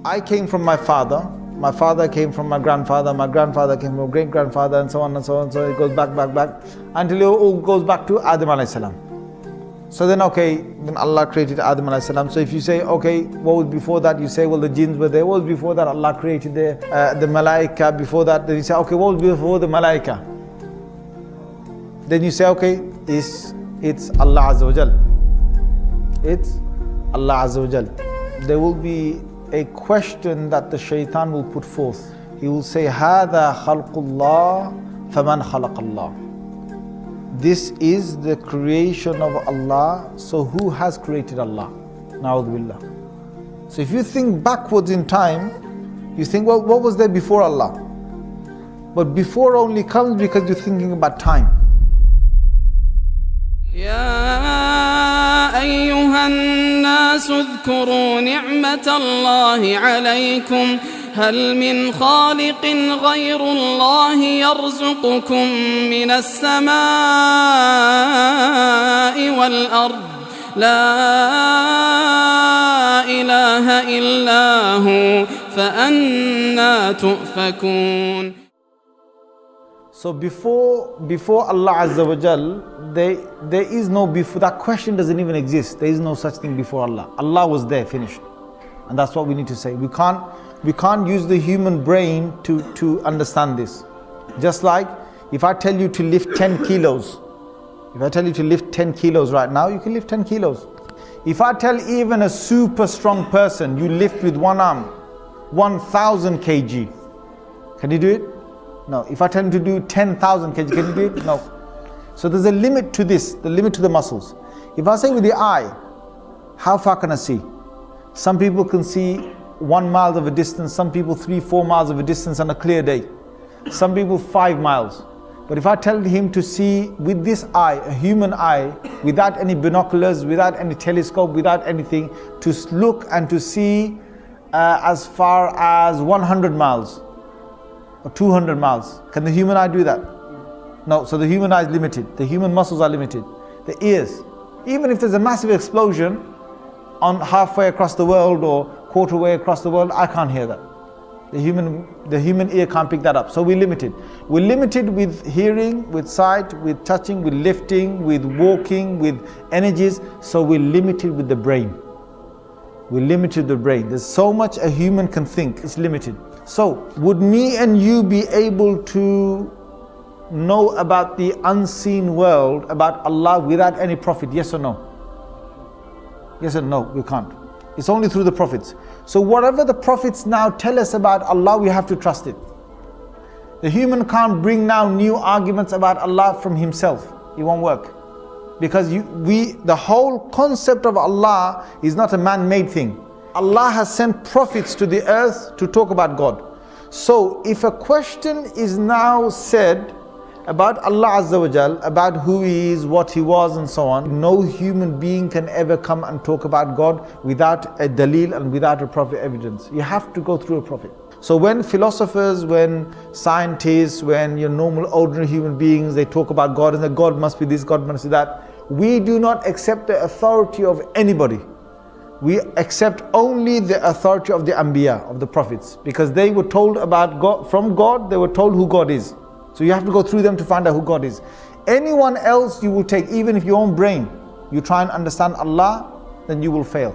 I came from my father came from my grandfather came from great-grandfather, and so on and so on. So it goes back until it all goes back to Adam alayhi salam. So then then Allah created Adam alayhi salam. So if you say, okay, what was before that? You say, well, the jinns were there. What was before that? Allah created the malaika. Before that, then you say, okay, what was before the malaika? Then you say, okay, it's Allah Azza wa Jal. It's Allah Azza wa Jal. There will be a question that the shaitan will put forth. He will say, هَذَا خَلْقُ اللَّهِ فَمَنْ خَلَقَ اللَّهِ. This is the creation of Allah, so who has created Allah? Na'udhu billah. So if you think backwards in time, you think, well, what was there before Allah? But before only comes because you're thinking about time. يا أيها الناس اذكروا نعمة الله عليكم هل من خالق غير الله يرزقكم من السماء والأرض لا إله إلا هو فأنى تؤفكون. So before Allah Azza wa Jal, there is no before. That question doesn't even exist. There is no such thing before Allah. Allah was there, finished. And that's what we need to say. We can't use the human brain to understand this. Just like if I tell you to lift 10 kilos, if I tell you to lift 10 kilos right now, you can lift 10 kilos. If I tell even a super strong person, you lift with one arm 1,000 kg, can you do it? No. If I tell him to do 10,000 kg, can you do it? No. So there's a limit to this, the limit to the muscles. If I say with the eye, how far can I see? Some people can see 1 mile of a distance, some people 3-4 miles of a distance on a clear day. Some people 5 miles. But if I tell him to see with this eye, a human eye, without any binoculars, without any telescope, without anything, to look and to see as far as 100 miles or 200 miles, can the human eye do that? No. So the human eye is limited. The human muscles are limited. The ears, even if there's a massive explosion on halfway across the world or quarter way across the world, I can't hear that. The human ear can't pick that up. So we're limited. We're limited with hearing, with sight, with touching, with lifting, with walking, with energies. So we're limited with the brain. We're limited with the brain. There's so much a human can think. It's limited. So would me and you be able to know about the unseen world, about Allah, without any prophet? Yes or no? Yes or no? We can't. It's only through the prophets. So whatever the prophets now tell us about Allah, we have to trust it. The human can't bring now new arguments about Allah from himself. It won't work. Because the whole concept of Allah is not a man-made thing. Allah has sent prophets to the earth to talk about God. So if a question is now said about Allah Azza wa Jal, about who He is, what He was and so on, no human being can ever come and talk about God without a dalil and without a prophet evidence. You have to go through a prophet. So when philosophers, when scientists, when your normal ordinary human beings, they talk about God and that God must be this, God must be that, we do not accept the authority of anybody. We accept only the authority of the Anbiya, of the prophets, because they were told about God, from God, they were told who God is. So you have to go through them to find out who God is. Anyone else you will take, even if your own brain, you try and understand Allah, then you will fail.